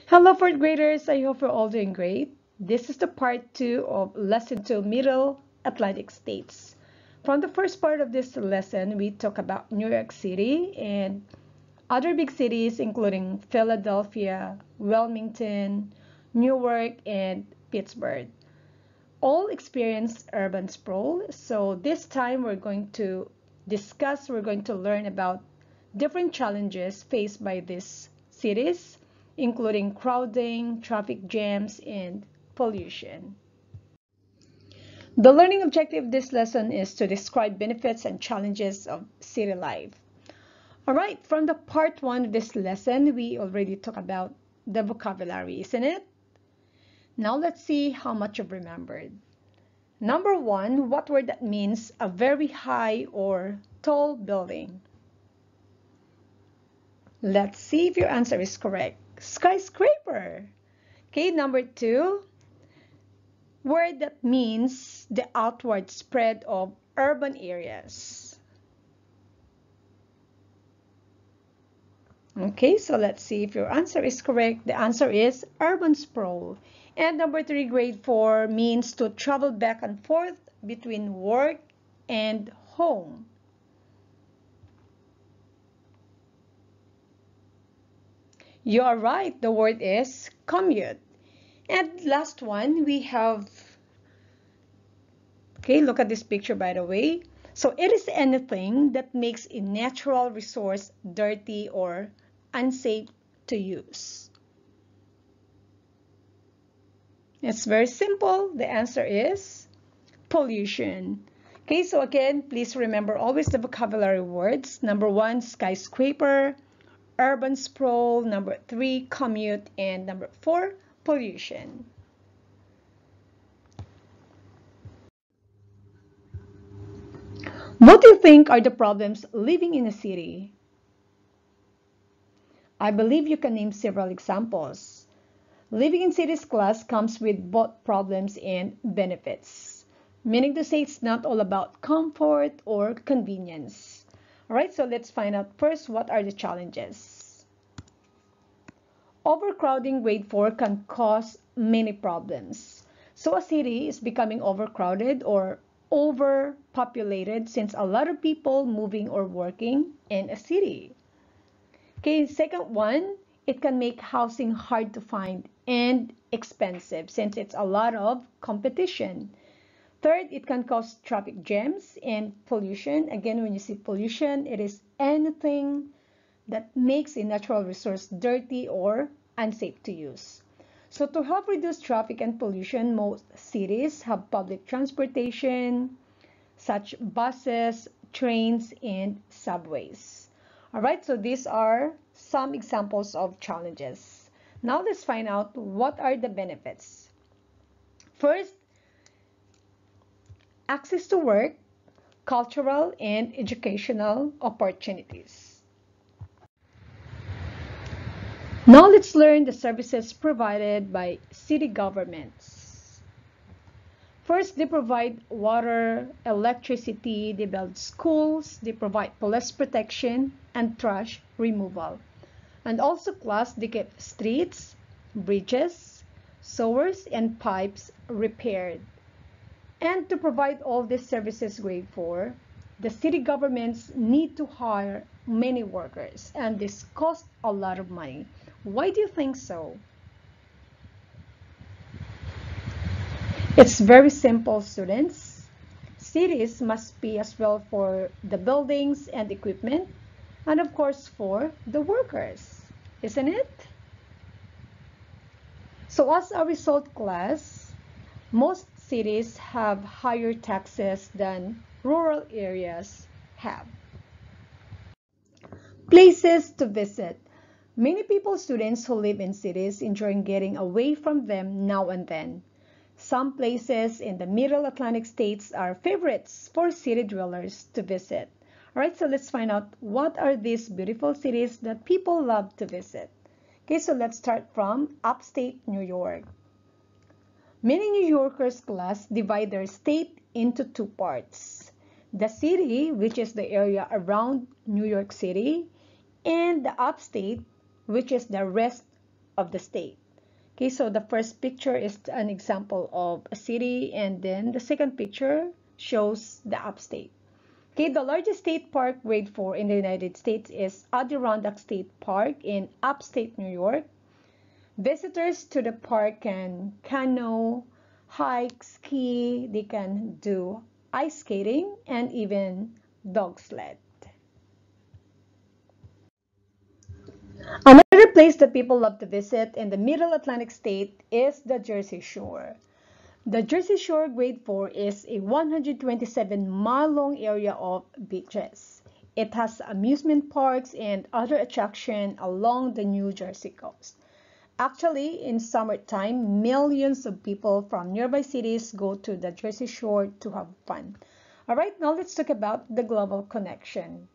Hello, fourth graders. I hope you're all doing great. This is the part 2 of Lesson 2 Middle Atlantic States. From the first part of this lesson, we talk about New York City and other big cities, including Philadelphia, Wilmington, Newark, and Pittsburgh. All experience urban sprawl. So this time we're going to learn about different challenges faced by these cities, including crowding, traffic jams, and pollution. The learning objective of this lesson is to describe benefits and challenges of city life. All right, from the part 1 of this lesson, we already talked about the vocabulary, isn't it? Now let's see how much you've remembered. Number 1, what word that means a very high or tall building? Let's see if your answer is correct. Skyscraper. Okay, number 2, word that means the outward spread of urban areas. Okay, so let's see if your answer is correct. The answer is urban sprawl. And number 3, grade 4, means to travel back and forth between work and home. You are right. The word is commute. And last one, we have, okay, look at this picture, by the way. So it is anything that makes a natural resource dirty or unsafe to use. It's very simple. The answer is pollution. Okay, so again, please remember always the vocabulary words. Number 1, skyscraper. Urban sprawl. Number 3, commute. And number 4, pollution. What do you think are the problems living in a city? I believe you can name several examples. Living in cities class comes with both problems and benefits, meaning to say it's not all about comfort or convenience. All right, so let's find out first what are the challenges. Overcrowding grade 4 can cause many problems. So a city is becoming overcrowded or overpopulated since a lot of people moving or working in a city. Okay, second one, it can make housing hard to find and expensive since it's a lot of competition. Third, it can cause traffic jams and pollution. Again, when you see pollution, it is anything that makes a natural resource dirty or unsafe to use. So to help reduce traffic and pollution, most cities have public transportation, such buses, trains, and subways. All right, so these are some examples of challenges. Now let's find out what are the benefits. First, access to work, cultural, and educational opportunities. Now let's learn the services provided by city governments. First, they provide water, electricity, they build schools, they provide police protection and trash removal. And also class, they get streets, bridges, sewers, and pipes repaired. And to provide all these services grade 4, the city governments need to hire many workers, and this costs a lot of money. Why do you think so? It's very simple, students. Cities must pay as well for the buildings and equipment, and of course for the workers, isn't it? So as a result, class, most cities have higher taxes than rural areas have. Places to visit. Many people, students who live in cities, enjoy getting away from them now and then. Some places in the Middle Atlantic states are favorites for city dwellers to visit. All right, so let's find out what are these beautiful cities that people love to visit. Okay, so let's start from upstate New York. Many New Yorkers class divide their state into two parts. The city, which is the area around New York City, and the upstate, which is the rest of the state. Okay, so the first picture is an example of a city, and then the second picture shows the upstate. Okay, the largest state park, grade 4 in the United States, is Adirondack State Park in upstate New York. Visitors to the park can canoe, hike, ski, they can do ice skating, and even dog sled. Another place that people love to visit in the Middle Atlantic state is the Jersey Shore. The Jersey Shore Grade 4 is a 127-mile-long area of beaches. It has amusement parks and other attractions along the New Jersey coast. Actually, in summertime, millions of people from nearby cities go to the Jersey Shore to have fun. All right, now let's talk about the global connection.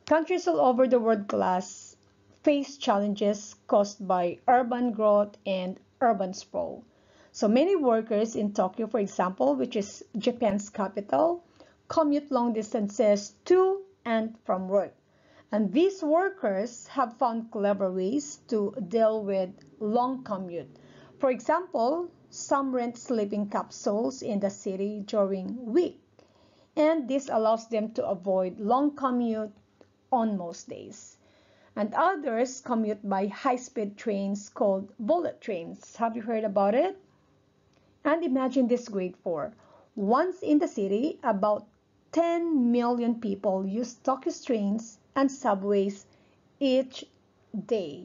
Countries all over the world class face challenges caused by urban growth and urban sprawl. So many workers in Tokyo, for example, which is Japan's capital, commute long distances to and from work. And these workers have found clever ways to deal with long commute. For example, some rent sleeping capsules in the city during week, and this allows them to avoid long commute on most days. And others commute by high-speed trains called bullet trains. Have you heard about it? And imagine this grade 4. Once in the city, about 10 million people use Tokyo's trains and subways each day.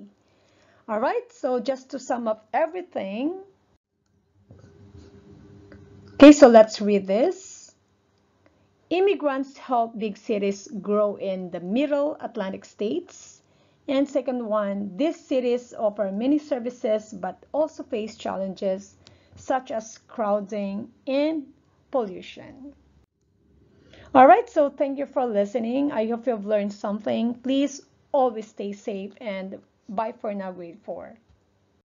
All right, so just to sum up everything. Okay, so let's read this. Immigrants help big cities grow in the Middle Atlantic states. And second one, these cities offer many services but also face challenges such as crowding and pollution. All right, so thank you for listening. I hope you've learned something. Please always stay safe, and bye for now, grade 4.